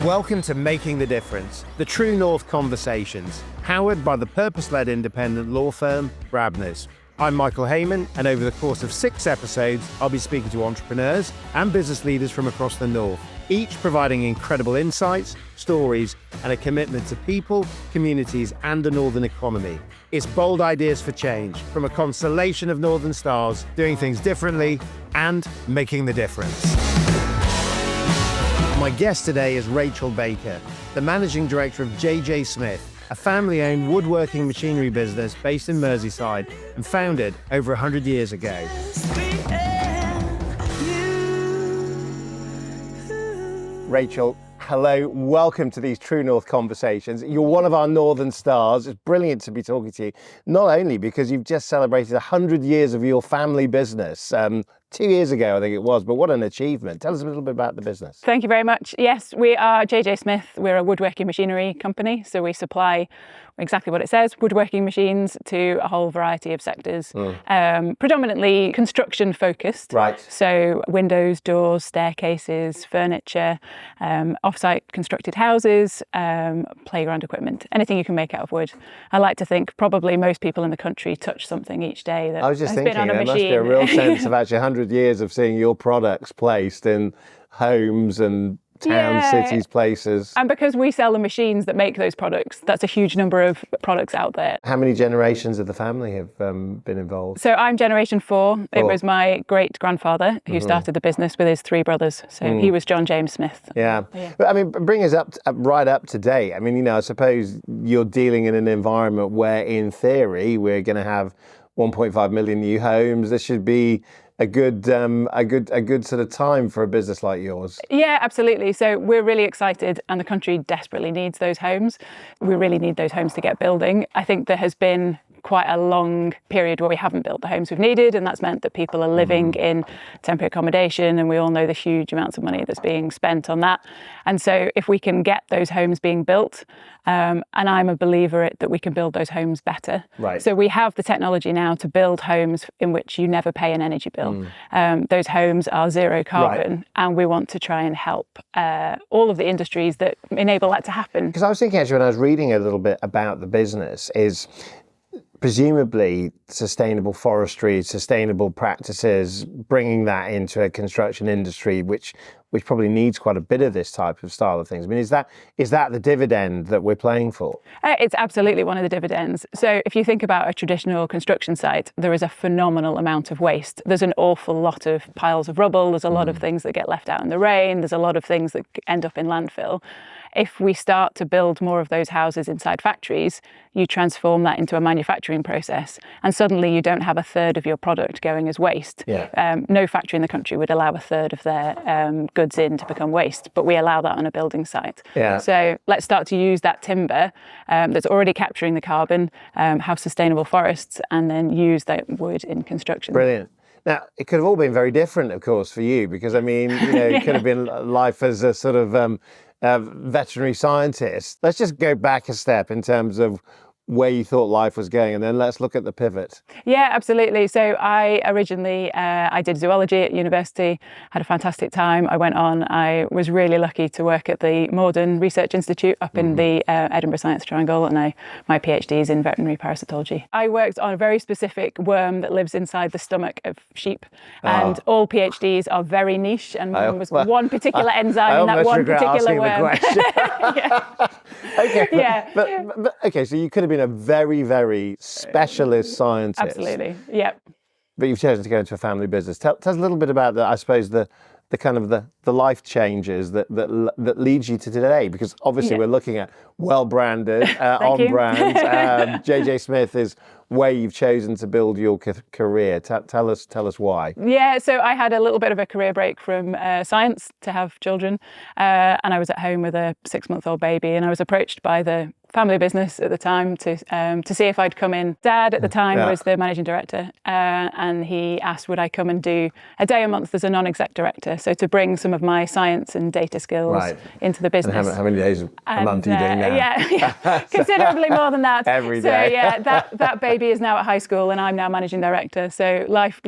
Welcome to Making the Difference, the True North Conversations, powered by the purpose-led independent law firm, Brabner's. I'm Michael Hayman, and over the course of 6 episodes, I'll be speaking to entrepreneurs and business leaders from across the North, each providing incredible insights, stories, and a commitment to people, communities, and the Northern economy. It's bold ideas for change, from a constellation of Northern stars, doing things differently and making the difference. My guest today is Rachael Baker, the managing director of JJ Smith, a family-owned woodworking machinery business based in Merseyside and founded over 100 years ago. Rachael, hello, welcome to these True North Conversations. You're one of our Northern stars. It's brilliant to be talking to you, not only because you've just celebrated 100 years of your family business, 2 years ago, I think it was, but what an achievement. Tell us a little bit about the business. Thank you very much. Yes, we are JJ Smith. We're a woodworking machinery company. So we supply exactly what it says, woodworking machines to a whole variety of sectors, predominantly construction focused. Right. So windows, doors, staircases, furniture, offsite constructed houses, playground equipment, anything you can make out of wood. I like to think probably most people in the country touch something each day that I was just has thinking, been on a there machine. must be a real sense of actually 100 years of seeing your products placed in homes and towns, cities, places. And because we sell the machines that make those products, that's a huge number of products out there. How many generations of the family have been involved? So I'm generation 4. It was my great-grandfather who started the business with his 3 brothers. So he was John James Smith. Yeah. But I mean, bring us right up to date. I mean, you know, I suppose you're dealing in an environment where, in theory, we're going to have 1.5 million new homes. This should be a good sort of time for a business like yours. Yeah, absolutely. So we're really excited, and the country desperately needs those homes. We really need those homes to get building. I think there has been quite a long period where we haven't built the homes we've needed, and that's meant that people are living in temporary accommodation, and we all know the huge amounts of money that's being spent on that. And so if we can get those homes being built, and I'm a believer that we can build those homes better. Right. So we have the technology now to build homes in which you never pay an energy bill. Those homes are zero carbon, and we want to try and help all of the industries that enable that to happen. Because I was thinking, actually, when I was reading a little bit about the business, is presumably sustainable forestry, sustainable practices, bringing that into a construction industry, which probably needs quite a bit of this type of style of things. I mean, is that the dividend that we're playing for? It's absolutely one of the dividends. So if you think about a traditional construction site, there is a phenomenal amount of waste. There's an awful lot of piles of rubble. There's a lot of things that get left out in the rain. There's a lot of things that end up in landfill. If we start to build more of those houses inside factories, you transform that into a manufacturing process, and suddenly you don't have a third of your product going as waste. No factory in the country would allow a third of their goods in to become waste, but we allow that on a building site. So let's start to use that timber that's already capturing the carbon, have sustainable forests, and then use that wood in construction. Brilliant. Now, it could have all been very different, of course, for you, because, I mean, you know, it could have been life as a sort of veterinary scientist. Let's just go back a step in terms of where you thought life was going, and then let's look at the pivot. Yeah, absolutely. So I originally, I did zoology at university, had a fantastic time. I was really lucky to work at the Morden Research Institute up in the Edinburgh Science Triangle, and my PhD is in veterinary parasitology. I worked on a very specific worm that lives inside the stomach of sheep, and all PhDs are very niche, and mine was one particular enzyme in that one particular worm. But okay, so you could have been a very, very specialist scientist. Absolutely, yeah. But you've chosen to go into a family business. Tell us a little bit about I suppose the kind of the life changes that leads you to today, because obviously we're looking at well-branded, on-brand. JJ Smith is where you've chosen to build your career. Tell us why. Yeah, so I had a little bit of a career break from science to have children, and I was at home with a 6-month-old baby, and I was approached by the family business at the time to see if I'd come in. Dad at the time was the managing director, and he asked would I come and do a day a month as a non-exec director, so to bring some of my science and data skills into the business. And how many days a month are you doing now? Yeah, considerably more than that. Every day. So yeah, that baby is now at high school, and I'm now managing director. So life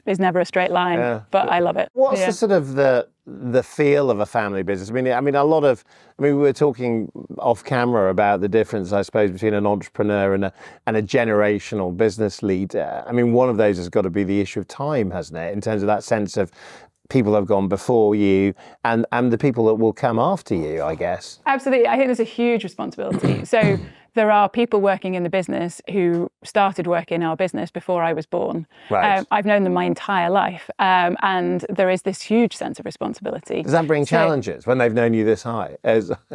is never a straight line, but I love it. What's the sort of the the feel of a family business? We were talking off camera about the difference, I suppose, between an entrepreneur and a generational business leader. I mean, one of those has got to be the issue of time, hasn't it? In terms of that sense of people have gone before you and the people that will come after you, I guess. Absolutely. I think there's a huge responsibility. So there are people working in the business who started working in our business before I was born. Right. I've known them my entire life, and there is this huge sense of responsibility. Does that bring challenges when they've known you this high?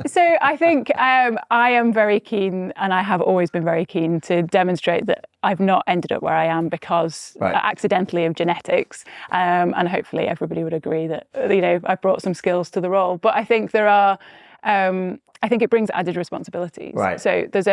So I think I am very keen, and I have always been very keen to demonstrate that I've not ended up where I am because accidentally of genetics, and hopefully everybody would agree that I've brought some skills to the role. But I think there are. I think it brings added responsibilities. Right. So there's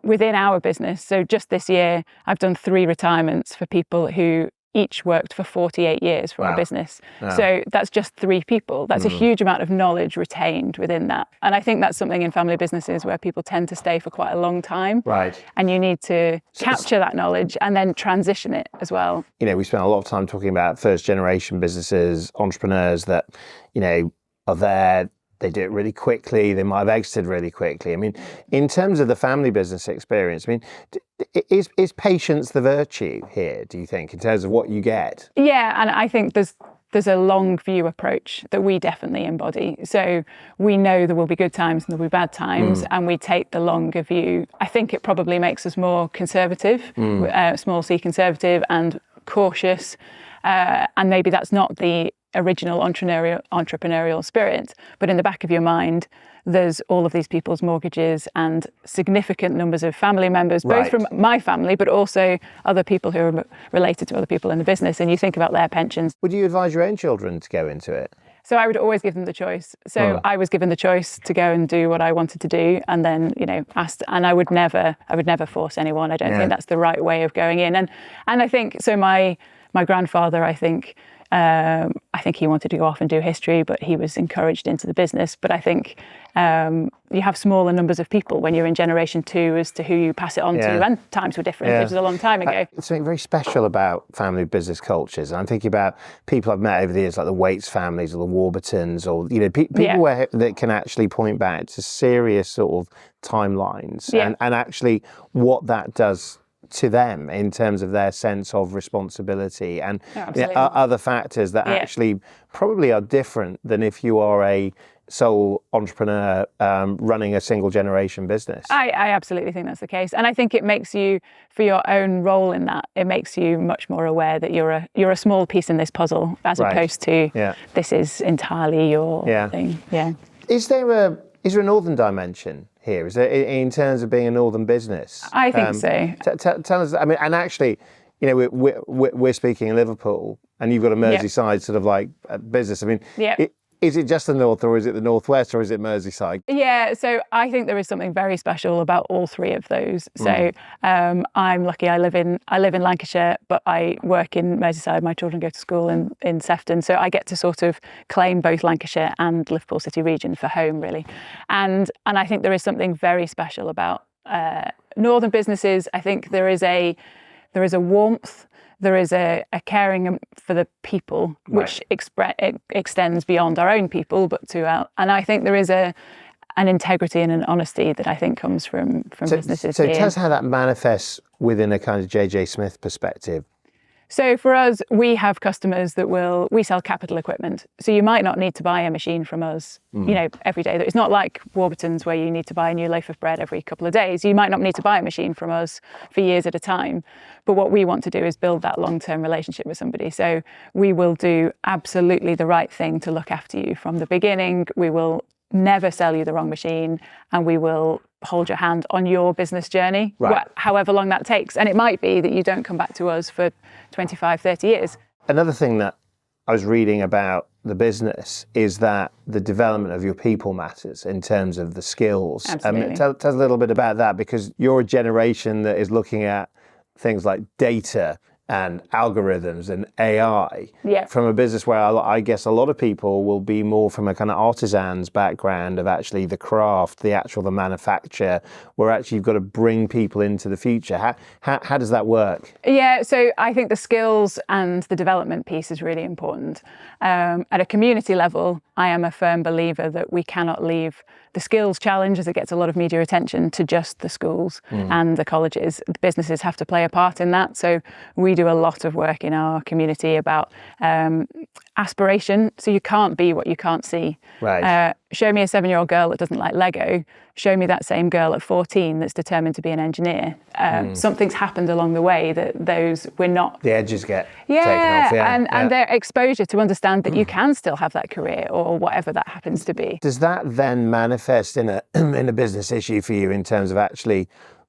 within our business, so just this year, I've done 3 retirements for people who each worked for 48 years for our business. Wow. So that's just 3 people. That's a huge amount of knowledge retained within that. And I think that's something in family businesses where people tend to stay for quite a long time. Right. And you need to capture that knowledge and then transition it as well. We spent a lot of time talking about first generation businesses, entrepreneurs that, are there. They do it really quickly. They might have exited really quickly. I mean, in terms of the family business experience, is patience the virtue here, do you think, in terms of what you get? Yeah, and I think there's a long view approach that we definitely embody. So we know there will be good times and there will be bad times, and we take the longer view. I think it probably makes us more conservative, small c conservative and cautious, and maybe that's not the original entrepreneurial spirit, but in the back of your mind there's all of these people's mortgages and significant numbers of family members, both from my family but also other people who are related to other people in the business, and you think about their pensions. Would you advise your own children to go into it? So I would always give them the choice. So I was given the choice to go and do what I wanted to do, and then asked, and I would never force anyone. I don't think that's the right way of going in. And I think so my grandfather, I think he wanted to go off and do history, but he was encouraged into the business. But I think you have smaller numbers of people when you're in generation 2 as to who you pass it on to, and times were different. It was a long time ago. There's something very special about family business cultures. And I'm thinking about people I've met over the years, like the Waits families or the Warburtons, or people that can actually point back to serious sort of timelines and actually what that does to them in terms of their sense of responsibility and other factors that actually probably are different than if you are a sole entrepreneur running a single generation business. I absolutely think that's the case, and I think it makes you, for your own role in that, it makes you much more aware that you're a small piece in this puzzle as opposed to this is entirely your thing. Yeah. Is there a northern dimension here? Is there, in terms of being a northern business? I think so. Tell us. I mean, and actually, we're speaking in Liverpool, and you've got a Merseyside sort of like business. I mean, is it just the north, or is it the northwest, or is it Merseyside? Yeah, so I think there is something very special about all 3 of those. So I'm lucky. I live in Lancashire, but I work in Merseyside. My children go to school in Sefton, so I get to sort of claim both Lancashire and Liverpool City region for home, really. And I think there is something very special about northern businesses. I think there is a warmth. There is a caring for the people, which extends beyond our own people, but and I think there is an integrity and an honesty that I think comes from businesses. So tell us how that manifests within a kind of JJ Smith perspective. So for us, we have customers that we sell capital equipment. So you might not need to buy a machine from us, every day. It's not like Warburton's where you need to buy a new loaf of bread every couple of days. You might not need to buy a machine from us for years at a time. But what we want to do is build that long-term relationship with somebody. So we will do absolutely the right thing to look after you from the beginning. We will never sell you the wrong machine, and we will hold your hand on your business journey, however long that takes. And it might be that you don't come back to us for 25, 30 years. Another thing that I was reading about the business is that the development of your people matters in terms of the skills. Absolutely. Tell us a little bit about that, because you're a generation that is looking at things like data and algorithms and AI Yeah. from a business where I guess a lot of people will be more from a kind of artisan's background of actually the craft, the manufacture, where actually you've got to bring people into the future. How does that work? Yeah, so I think the skills and the development piece is really important. At a community level, I am a firm believer that we cannot leave the skills challenge, as it gets a lot of media attention, to just the schools and the colleges. The businesses have to play a part in that. So we do a lot of work in our community about aspiration. So you can't be what you can't see. Right. Show me a 7-year-old girl that doesn't like Lego. Show me that same girl at 14 that's determined to be an engineer. Something's happened along the way that we're not. The edges get taken off. Yeah, and their exposure to understand that you can still have that career or whatever that happens to be. Does that then manifest in a business issue for you in terms of actually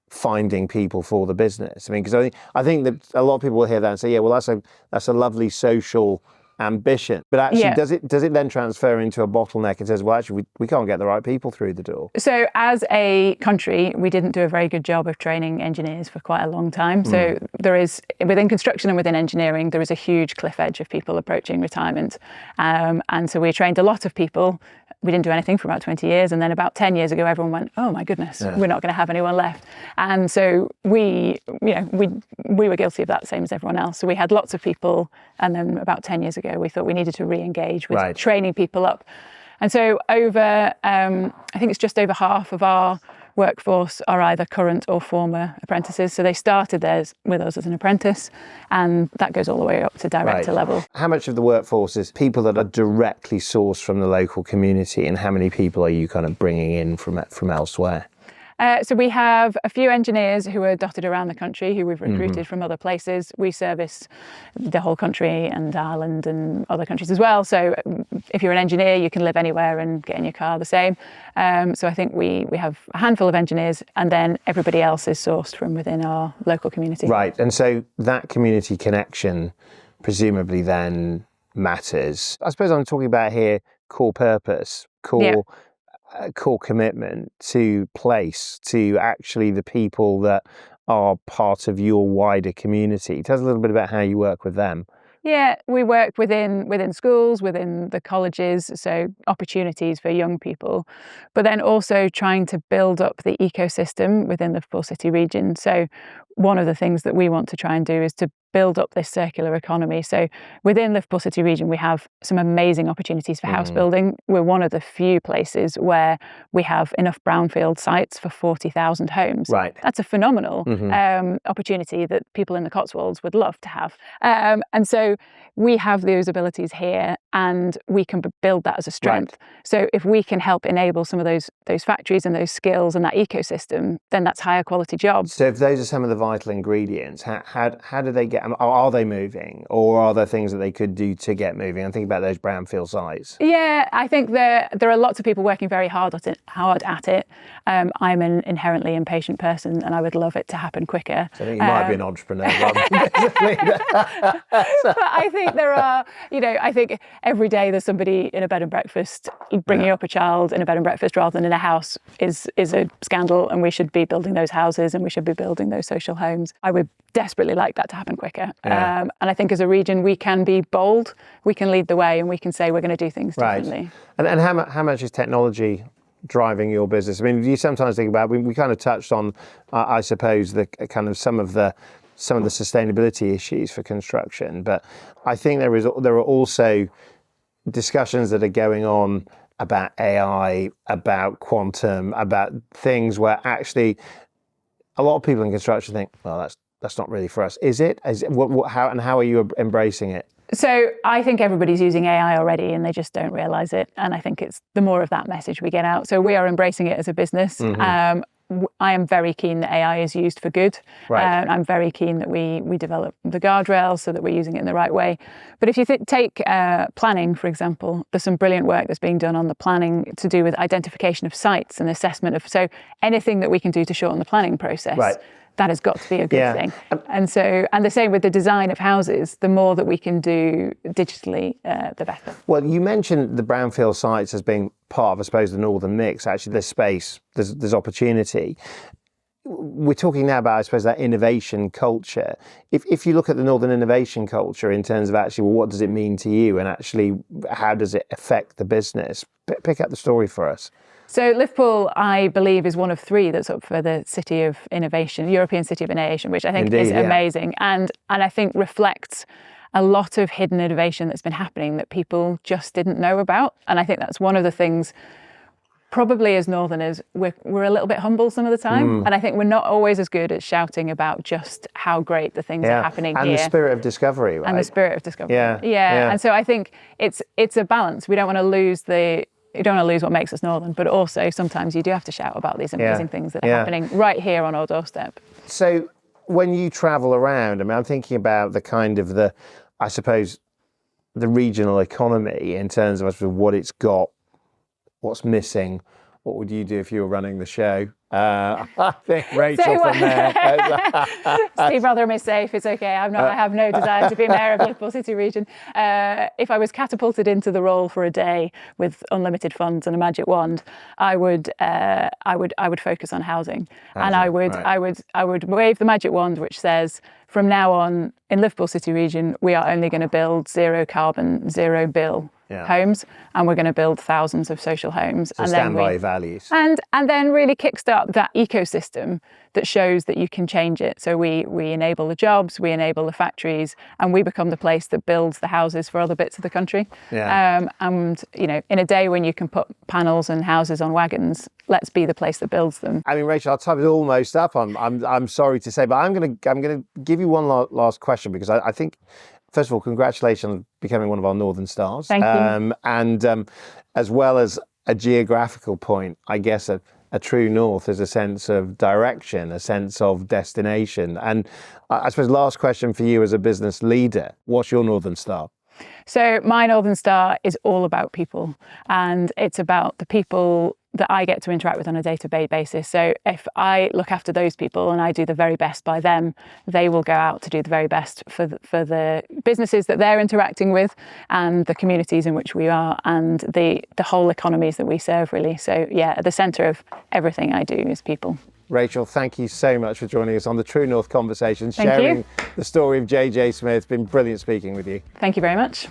finding people for the business? I mean, because I think that a lot of people will hear that and say, yeah, well, that's a lovely social ambition, but actually does it then transfer into a bottleneck and says, well, actually we can't get the right people through the door? So as a country, we didn't do a very good job of training engineers for quite a long time. So there is, within construction and within engineering, there is a huge cliff edge of people approaching retirement, and so we trained a lot of people. We didn't do anything for about 20 years, and then about 10 years ago everyone went, oh my goodness, we're not going to have anyone left. And so we were guilty of that, same as everyone else. So we had lots of people, and then about 10 years ago we thought we needed to re-engage with training people up. And so over I think it's just over half of our workforce are either current or former apprentices. So they started theirs with us as an apprentice, and that goes all the way up to director level. How much of the workforce is people that are directly sourced from the local community, and how many people are you kind of bringing in from elsewhere? So we have a few engineers who are dotted around the country who we've recruited from other places. We service the whole country and Ireland and other countries as well. So if you're an engineer, you can live anywhere and get in your car the same. So I think we have a handful of engineers, and then everybody else is sourced from within our local community. Right. And so that community connection presumably then matters. I suppose I'm talking about here core purpose, core commitment to place, to actually the people that are part of your wider community. Tell us a little bit about how you work with them. Yeah, we work within schools, within the colleges, so opportunities for young people, but then also trying to build up the ecosystem within the Liverpool City region. So one of the things that we want to try and do is to build up this circular economy. So within the Liverpool City region, we have some amazing opportunities for house building. We're one of the few places where we have enough brownfield sites for 40,000 homes. Right. That's a phenomenal opportunity that people in the Cotswolds would love to have. And so we have those abilities here, and we can build that as a strength. Right. So if we can help enable some of those factories and those skills and that ecosystem, then that's higher quality jobs. So if those are some of the vital ingredients, how do they get? Are they moving, or are there things that they could do to get moving? I'm thinking about those brownfield sites. Yeah, I think there are lots of people working very hard at it. I'm an inherently impatient person, and I would love it to happen quicker. So I think you might be an entrepreneur rather than But I think there are, I think every day there's somebody in a bed and breakfast bringing up a child in a bed and breakfast rather than in a house is a scandal, and we should be building those houses and we should be building those social homes. I would desperately like that to happen quicker. And I think as a region we can be bold, we can lead the way, and we can say we're going to do things differently. And how much is technology driving your business? I mean, do you sometimes think about, we kind of touched on, I suppose, the kind of some of the sustainability issues for construction, but I think there are also discussions that are going on about AI, about quantum, about things where actually a lot of people in construction think, well, that's not really for us. Is it? How are you embracing it? So I think everybody's using AI already, and they just don't realise it. And I think it's the more of that message we get out. So we are embracing it as a business. I am very keen that AI is used for good. Right. I'm very keen that we develop the guardrails so that we're using it in the right way. But if you take planning, for example, there's some brilliant work that's being done on the planning to do with identification of sites and assessment of, so anything that we can do to shorten the planning process. Right. That has got to be a good thing. And the same with the design of houses, the more that we can do digitally, the better. Well, you mentioned the brownfield sites as being part of, I suppose, the northern mix. Actually, there's space, there's opportunity. we're talking now about, I suppose, that innovation culture. If you look at the Northern innovation culture in terms of actually, well, what does it mean to you, and actually, how does it affect the business? Pick up the story for us. So Liverpool, I believe, is one of 3 that's up for the City of Innovation, European City of Innovation, which I think is amazing, and I think reflects a lot of hidden innovation that's been happening that people just didn't know about. And I think that's one of the things, probably as Northerners, we're a little bit humble some of the time. And I think we're not always as good at shouting about just how great the things are happening and here. And the spirit of discovery, right? And the spirit of discovery. Yeah. And so I think it's a balance. We don't want to lose what makes us Northern, but also sometimes you do have to shout about these amazing things that are happening right here on our doorstep. So when you travel around, I mean, I'm thinking about the kind of I suppose, the regional economy in terms of what it's got, what's missing. What would you do if you were running the show? I think Rachel from there. Steve Rotherham is safe. It's okay. I have no desire to be mayor of Liverpool City Region. If I was catapulted into the role for a day with unlimited funds and a magic wand, I would focus on housing, and I would wave the magic wand which says, from now on in Liverpool City Region, we are only going to build zero carbon, zero bill homes, and we're going to build thousands of social homes. So stand by values. And then really kickstart that ecosystem that shows that you can change it. So we enable the jobs, we enable the factories, and we become the place that builds the houses for other bits of the country. And in a day when you can put panels and houses on wagons, let's be the place that builds them. I mean, Rachel, our time is almost up. I'm sorry to say, but I'm going to give you one last question, because I think, first of all, congratulations on becoming one of our Northern Stars. Thank you. And as well as a geographical point, I guess a true north is a sense of direction, a sense of destination. And I suppose last question for you as a business leader, what's your Northern Star? So my Northern Star is all about people, and it's about the people that I get to interact with on a day-to-day basis. So if I look after those people and I do the very best by them, they will go out to do the very best for the businesses that they're interacting with, and the communities in which we are, and the whole economies that we serve, really. So yeah, at the centre of everything I do is people. Rachel, thank you so much for joining us on the True North Conversations, sharing the story of JJ Smith. It's been brilliant speaking with you. Thank you very much.